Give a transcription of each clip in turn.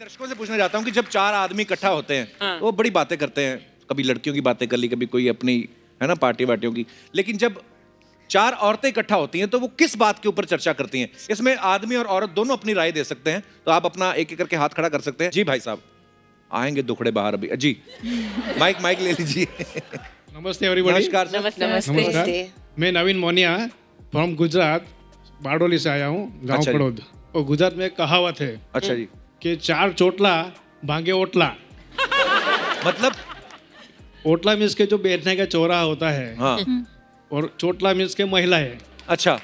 दर्शकों से पूछना चाहता हूँ कि जब चार आदमी इकट्ठा होते हैं तो वो बड़ी बातें करते हैं, कभी लड़कियों की बातें कर ली, कभी कोई अपनी है ना पार्टी वार्टियों की, लेकिन जब चार औरतें इकट्ठा होती हैं तो वो किस बात के ऊपर चर्चा करती हैं? इसमें आदमी और औरत दोनों अपनी राय दे सकते हैं, तो आप अपना एक एक करके हाथ खड़ा कर सकते हैं। जी भाई साहब आएंगे दुखड़े बाहर अभी जी। माइक ले लीजिए। नमस्ते एवरीबॉडी। नमस्कार सर। नमस्ते। मैं नवीन मोनिया फ्रॉम गुजरात, बारडोली से आया हूँ, गांव अच्छा जी। पड़ोद। और गुजरात में एक कहावत है अच्छा जी, कि चार चोटला भांगे ओटला। मतलब ओटला मीन्स के जो बैठने का चौराहा होता है, हाँ और चोटला मीन्स के महिला है। अच्छा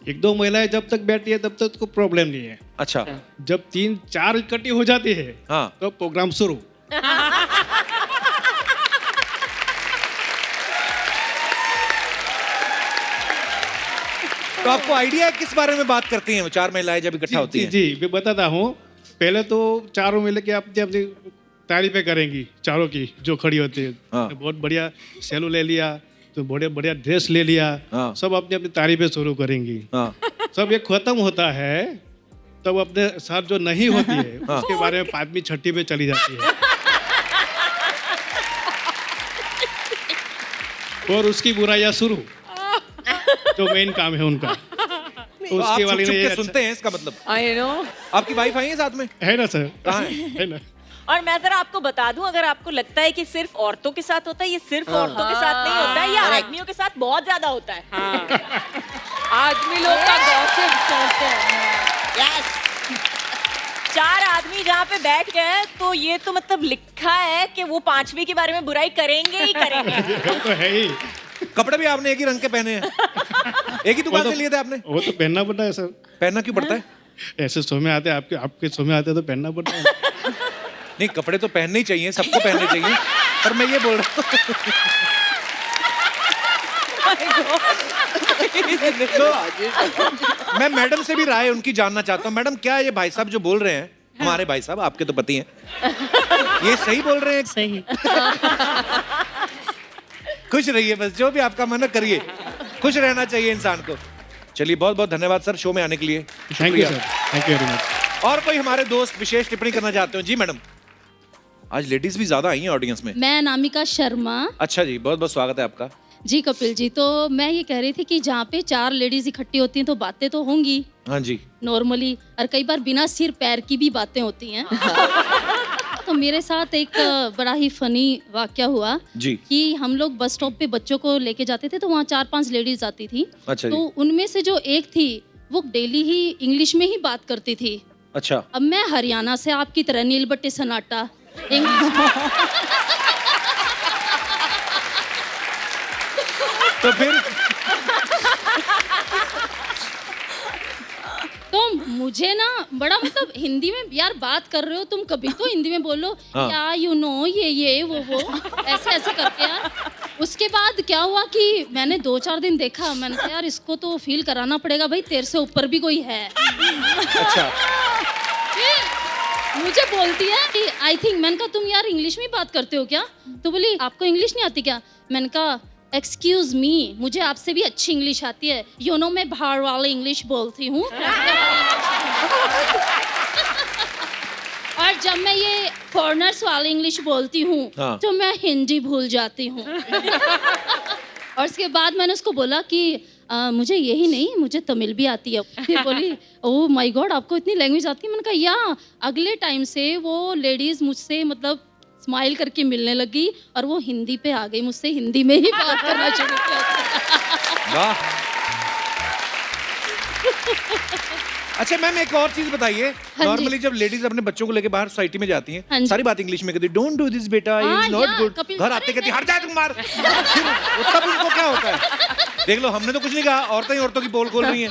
एक दो महिलाएं जब तक बैठी है तब तक कोई प्रॉब्लम नहीं है। अच्छा जब तीन चार इकट्ठी हो जाती है हाँ तो प्रोग्राम शुरू। तो आपको आइडिया है किस बारे में बात करती हैं वो चार महिलाएं जब इकट्ठा होती जी हैं? जी मैं बताता हूँ। पहले तो चारों मिल के अपनी अपनी तारीफें करेंगी, चारों की जो खड़ी होती है। हाँ। बहुत बढ़िया सैलू ले लिया, तो बड़े बढ़िया ड्रेस ले लिया, हाँ। सब अपनी अपनी तारीफें शुरू करेंगी। हाँ सब ये खत्म होता है तब अपने साथ जो नहीं होती है हाँ। उसके बारे में पांचवी छठी पे चली जाती है। और उसकी बुराइयां शुरू, जो मेन काम है उनका। तो तो आप उसके चुप वाली चुप ने के अच्छा- सुनते हैं इसका मतलब? I know. आपकी वाइफ आई है साथ में? है ना सर, कहाँ है? है ना। और मैं जरा आपको बता दूं, अगर आपको लगता है कि सिर्फ औरतों के साथ होता है, ये सिर्फ औरतों के साथ नहीं होता है, ये आदमियों के साथ बहुत ज्यादा होता है। आदमी लोग का गॉसिप करते हैं। यस। चार आदमी जहाँ पे बैठ गए हैं, तो ये तो मतलब लिखा है कि वो पांचवी के बारे में बुराई करेंगे ही करेंगे। वो तो है ही। कपड़े भी आपने एक ही रंग के पहने हैं? एक ही दुकान से लिए थे आपने? वो तो पहनना पड़ता है सर। पहनना क्यों पड़ता है? ऐसे शो में आते हैं, आपके शो में आते हैं तो पहनना पड़ता है। नहीं कपड़े तो पहनने ही चाहिए, सबको पहनने चाहिए, पर मैं ये बोल रहा हूँ मैं मैडम से भी राय उनकी जानना चाहता हूँ। मैडम क्या ये भाई साहब जो बोल रहे हैं, हमारे भाई साहब आपके तो पति हैं, ये सही बोल रहे हैं? सही। खुश रहिए बस, जो भी आपका मन है करिए, खुश रहना चाहिए इंसान को। चलिए बहुत बहुत धन्यवाद सर शो में आने के लिए। थैंक यू शुक्रिया। Sir, thank you very much. और कोई हमारे दोस्त विशेष टिप्पणी करना चाहते हो? जी मैडम, आज लेडीज भी ज्यादा आई हैं ऑडियंस में। मैं अनामिका शर्मा। अच्छा जी, बहुत बहुत स्वागत है आपका। जी कपिल जी, तो मैं ये कह रही थी कि जहाँ पे चार लेडीज इकट्ठी होती हैं तो बातें तो होंगी हाँ जी। नॉर्मली, और कई बार बिना सिर पैर की भी बातें होती हैं। तो मेरे साथ एक बड़ा ही फनी वाकया हुआ जी। कि हम लोग बस स्टॉप पे बच्चों को लेके जाते थे, तो वहाँ 4-5 लेडीज आती थी। अच्छा तो जी। उनमें से जो एक थी वो डेली ही इंग्लिश में ही बात करती थी। अच्छा अब मैं हरियाणा से आपकी तरह नील बट्टे सन्नाटा तो फिर तो मुझे ना बड़ा मतलब हिंदी में, यार बात कर रहे हो तुम, कभी तो हिंदी में बोलो। हाँ। क्या यू नो ये वो ऐसे ऐसे करके यार। उसके बाद क्या हुआ कि मैंने 2-4 दिन देखा, मैंने कहा यार इसको तो फील कराना पड़ेगा भाई, तेरे से ऊपर भी कोई है। अच्छा फिर मुझे बोलती है कि आई थिंक, मैंने कहा तुम यार इंग्लिश में बात करते हो क्या? तो बोली आपको इंग्लिश नहीं आती क्या? मैंने कहा एक्सक्यूज मी, मुझे आपसे भी अच्छी इंग्लिश आती है, यू नो मैं बाहर वाली इंग्लिश बोलती हूँ। और जब मैं ये फॉरेनर्स वाली इंग्लिश बोलती हूँ हाँ। तो मैं हिंदी भूल जाती हूँ। और उसके बाद मैंने उसको बोला कि मुझे यही नहीं, मुझे तमिल भी आती है। फिर बोली ओह माय गॉड, आपको इतनी लैंग्वेज आती है? मैंने कहा या। अगले टाइम से वो लेडीज मुझसे मतलब स्माइल करके मिलने लगी और वो हिंदी पे आ गई, मुझसे हिंदी में ही बात करना शुरू किया। वाह। अच्छा मैम एक और चीज बताइए, जी। नॉर्मली जब लेडीज अपने बच्चों को लेके बाहर सोसाइटी में जाती हाँ हैं, जी। सारी बात इंग्लिश में कहती है, डोंट डू दिस बेटा, हाँ, इज नॉट या, गुड। कपिल, घर आते अरे कहती मैं- हट जा तुम मार। फिर तब उनको क्या होता है? देख लो हमने तो कुछ नहीं कहा, औरतें ही औरतों की पोल खोल रही हैं।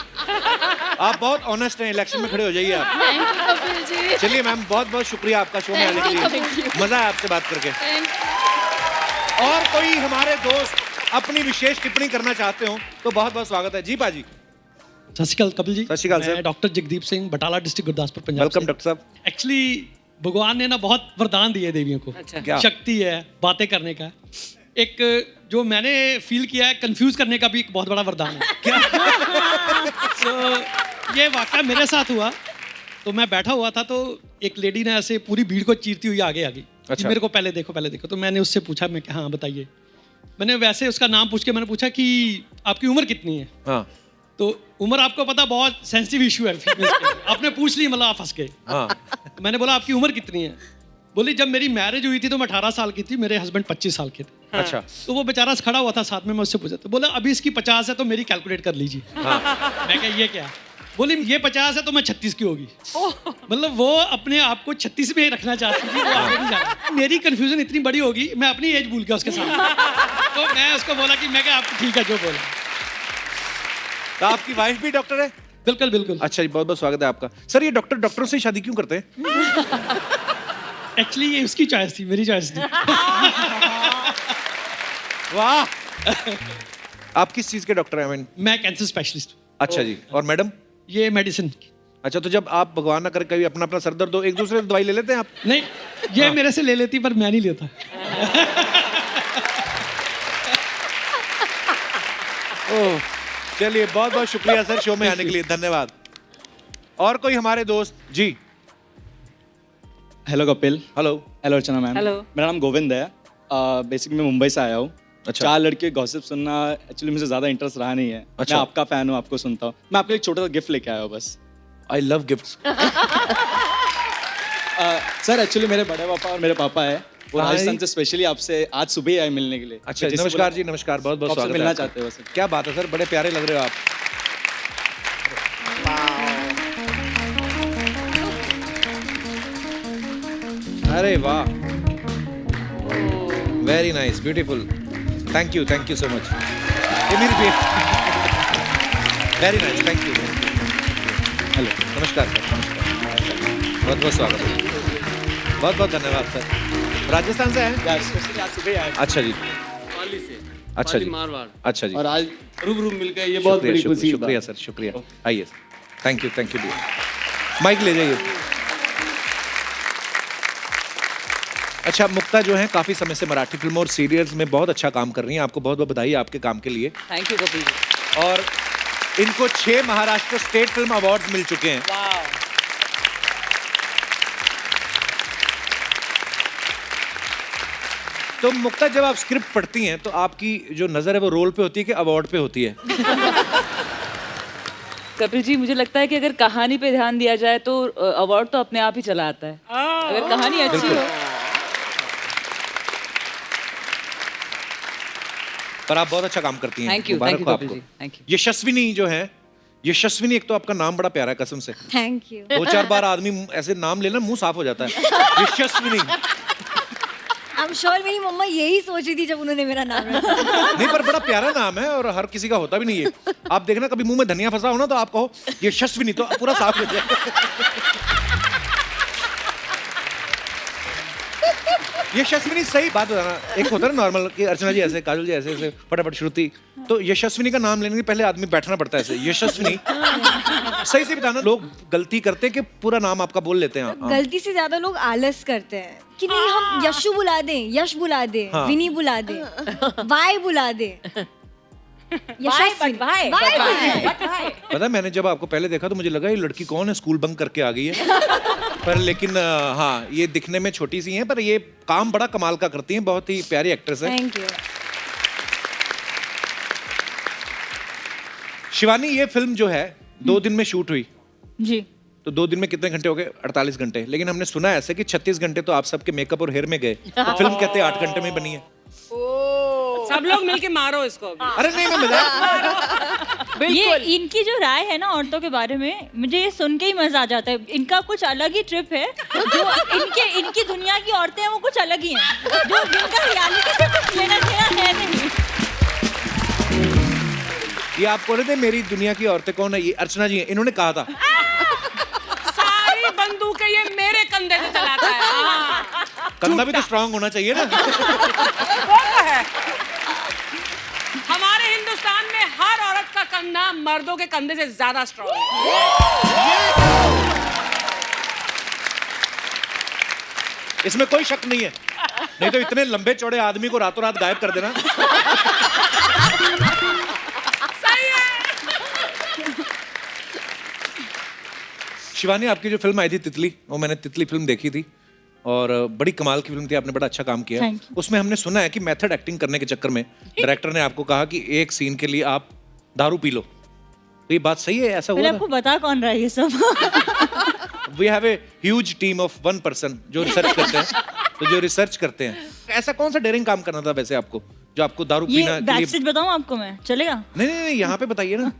आप बहुत ऑनेस्ट हैं, इलेक्शन में खड़े हो जाइए आप। Thank you Kapil ji. चलिए मैम बहुत बहुत शुक्रिया आपका शो में आने के Thank लिए, you. मजा है आपसे बात करके। Thank और कोई हमारे दोस्त अपनी विशेष टिप्पणी करना चाहते हो तो बहुत बहुत स्वागत है। जी पाजी। सत श्री अकाल कपिल जी। सत श्री अकाल सर। मैं doctor Jagdeep Singh, Batala district Gurdaspur Punjab welcome doctor साहब। एक्चुअली भगवान ने ना बहुत वरदान दिए देवियों को। क्या? शक्ति है बातें करने का। एक जो मैंने फील किया है, कंफ्यूज करने का भी एक बहुत बड़ा वरदान है। क्या? So, ये वाकया मेरे साथ हुआ। तो मैं बैठा हुआ था, तो एक लेडी ने ऐसे पूरी भीड़ को चीरती हुई आगे आ गई। अच्छा। मेरे को पहले देखो। तो मैंने उससे पूछा, मैं हाँ बताइए। मैंने वैसे उसका नाम पूछ के मैंने पूछा कि आपकी उम्र कितनी है। हाँ तो उम्र आपको पता बहुत सेंसिटिव इशू है females के लिए। आपने पूछ ली, मतलब आप फंस गए। हाँ मैंने बोला आपकी उम्र कितनी है। बोली जब मेरी मैरिज हुई थी तो मैं 18 साल की थी, मेरे हस्बैंड 25 साल के थे। अच्छा तो वो बेचारा खड़ा हुआ था साथ में, मैं उससे पूछा तो बोला अभी इसकी 50 है तो मेरी कैलकुलेट कर लीजिए। मैं कहा ये क्या। बोली ये 50 है तो मैं 36 की होगी। मतलब वो अपने आप को 36 में ही रखना चाहती थी, वो आगे नहीं जाना। मेरी कंफ्यूजन इतनी बड़ी होगी, मैं अपनी एज भूल गया उसके साथ। तो मैं उसको बोला कि मैं क्या आप ठीक है जो बोला। तो आपकी वाइफ भी डॉक्टर है? बिल्कुल बिल्कुल। अच्छा जी, बहुत बहुत स्वागत है आपका। सर ये डॉक्टरों से शादी क्यों करते हैं? एक्चुअली ये उसकी चॉइस थी, मेरी चॉइस थी। वाह। आप किस चीज के डॉक्टर हैं? मैं कैंसर स्पेशलिस्ट। अच्छा जी, और मैडम? ये मेडिसिन। अच्छा, तो जब आप भगवान ना करे कभी अपना अपना सर दर्द हो, एक दूसरे से दवाई ले लेते हैं आप? नहीं, ये मेरे से ले लेती पर मैं नहीं लेता। ओह, चलिए बहुत बहुत शुक्रिया सर शो में आने के लिए, धन्यवाद। और कोई हमारे दोस्त जी? हेलो कपिल। हेलो। हेलो अर्चना मैम। हेलो। मेरा नाम गोविंद है। बेसिकली मैं मुंबई से आया हूँ। अच्छा। 4 लड़के गॉसिप सुनना एक्चुअली मुझे ज़्यादा इंटरेस्ट रहा नहीं है। अच्छा। मैं आपका फ़ैन हूँ, आपको सुनता हूँ। मैं आपके लिए एक छोटा सा गिफ्ट लेके आया हूँ बस। I love gifts. Sir actually मेरे बड़े पापा और मेरे पापा है वो हाय। राजस्थान से स्पेशली आपसे आज सुबह ही आए मिलने के लिए। अच्छा, जिससे नमस्कार बोला- जी, नमस्कार, बहुत बहुत आपसे स्वागत है मिलना आपका। चाहते हो सर। क्या बात है सर, बड़े प्यारे लग रहे हो आप। अरे वाह, very nice, beautiful, thank you so much. ये मेरी बेटी, very nice, thank you. Hello, नमस्कार सर, नमस्कार, बहुत बहुत स्वागत है, बहुत बहुत धन्यवाद सर। राजस्थान से हैं? यार स्पेशली आज सुबह ही आए। अच्छा जी, पाली से, अच्छा पाली जी, मारवाड़। अच्छा जी, और आज रूबरू मिल गए, ये बहुत बड़ी खुशी की शुक्रिया बात सर, शुक्रिया। आइए, थैंक यू डियर। माइक ले जाइए। अच्छा, मुक्ता जो है काफी समय से मराठी फिल्मों और सीरियल्स में बहुत अच्छा काम कर रही हैं, आपको बहुत बहुत बधाई आपके काम के लिए। Thank you Kapil ji. और इनको 6 महाराष्ट्र स्टेट फिल्म अवार्ड्स मिल चुके हैं। वाह। तो मुक्ता, जब आप स्क्रिप्ट पढ़ती हैं तो आपकी जो नजर है वो रोल पे होती है कि अवार्ड पे होती है? कपिल जी, मुझे लगता है कि अगर कहानी पे ध्यान दिया जाए तो अवार्ड तो अपने आप ही चला आता है। अगर कहानी अच्छी हो। पर आप बहुत अच्छा काम करती हैं। थैंक यू मुबारक हो कपिल आपको। जी, थैंक यू। यशस्विनी जो है, यशस्विनी, एक तो आपका नाम बड़ा प्यारा है कसम से। Thank you. 2-4 बार आदमी ऐसे नाम लेना मुंह साफ हो जाता है। यशस्विनी। आई एम श्योर मेरी मम्मा यही सोच रही थी जब उन्होंने मेरा नाम रखा। नहीं, पर बड़ा प्यारा नाम है और हर किसी का होता भी नहीं है। आप देखना कभी मुंह में धनिया फंसा हो ना तो आप कहो यशस्विनी, तो पूरा साफ हो जाए। यशस्विनी, सही बात बताना, एक होता है ना नॉर्मल कि अर्चना जी ऐसे, काजल जी ऐसे ऐसे फटाफट श्रुति, तो यशस्विनी का नाम लेने के पहले आदमी बैठना पड़ता है ऐसे, यशस्विनी। सही से बताना, लोग गलती करते हैं कि पूरा नाम आपका बोल लेते हैं। हाँ। गलती से ज्यादा लोग आलस करते हैं कि नहीं हम यशु बुला दें, यश बुला दें, हाँ। विनी बुला दें, वाई बुला दें। यशस्विनी। वाई बुला दें। पता है, मैंने जब आपको पहले देखा तो मुझे लगा ये लड़की कौन है, स्कूल बंक करके आ गई है। पर लेकिन हाँ, ये दिखने में छोटी सी हैं पर ये काम बड़ा कमाल का करती हैं, बहुत ही प्यारी एक्ट्रेस है। Thank you. शिवानी, ये फिल्म जो है 2 दिन में शूट हुई, जी। तो 2 दिन में कितने घंटे हो गए? 48 घंटे। लेकिन हमने सुना ऐसे कि 36 घंटे तो आप सबके मेकअप और हेयर में गए, तो फिल्म कहते हैं 8 घंटे में बनी है। सब लोग मिलके मारो इसको। अरे नहीं, मैं मजाक। ये इनकी जो राय है ना औरतों के बारे में, मुझे ये सुन के ही मजा आ जाता है। इनका कुछ अलग ही ट्रिप है। जो इनकी दुनिया की औरतें हैं वो कुछ अलग ही हैं, जो जिनका रियलिटी से कुछ लेना देना है नहीं। ये आप बोल रहे थे मेरी दुनिया की औरतें कौन है, ये अर्चना जी हैं, इन्होंने कहा था। सारी बंदूकें ये मेरे कंधे से चलाता है। हाँ। कंधा भी तो स्ट्रांग होना चाहिए ना। वो तो है। हमारे हिंदुस्तान में हर औरत का कंधा मर्दों के कंधे से ज्यादा स्ट्रांग है। इसमें कोई शक नहीं है, नहीं तो इतने लंबे चौड़े आदमी को रातों रात गायब कर देना। सही है। शिवानी, आपकी जो फिल्म आई थी तितली, वो मैंने तितली फिल्म देखी थी और बड़ी कमाल की फिल्म थी, आपने बड़ा अच्छा काम किया। Thank you. उसमें हमने सुना है कि मेथड एक्टिंग करने के चक्कर में डायरेक्टर ने आपको कहा कि एक सीन के लिए आप दारू पी लो, तो ये बात सही है? ऐसा हुआ? आपको बता कौन रहा है ये सब? We have a huge team of 1 person जो रिसर्च करते हैं, तो जो रिसर्च करते हैं। ऐसा कौन सा डेयरिंग काम करना था वैसे आपको, जो आपको दारू पीना के लिए? बैकस्टेज बताऊं आपको मैं, चलेगा? नहीं, यहाँ पे बताइए ना।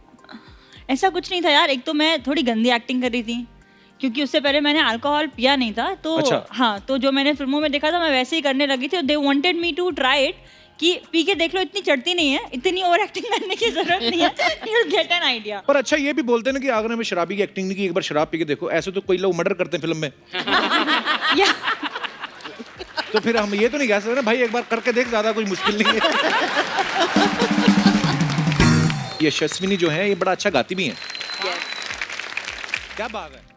ऐसा कुछ नहीं था यार, एक तो मैं थोड़ी गंदी एक्टिंग कर रही थी क्योंकि उससे पहले मैंने अल्कोहल पिया नहीं था, तो अच्छा। हाँ, तो जो मैंने फिल्मों में देखा था मैं वैसे ही करने लगी थी। They wanted me to try it कि पी के देख लो, इतनी चढ़ती नहीं है, इतनी ओवर एक्टिंग करने की जरूरत नहीं है, यू गेट एन आइडिया। पर अच्छा ये भी बोलते हैं ना कि अगर हमें शराबी की एक्टिंग नहीं की, एक बार शराब पी के देखो। ऐसे तो कोई लोग मर्डर करते हैं फिल्म में। तो फिर हम ये तो नहीं कह सकते ना भाई एक बार करके देख, ज्यादा कोई मुश्किल नहीं है। ये यशस्विनी जो है ये बड़ा अच्छा गाती भी है। क्या बात है।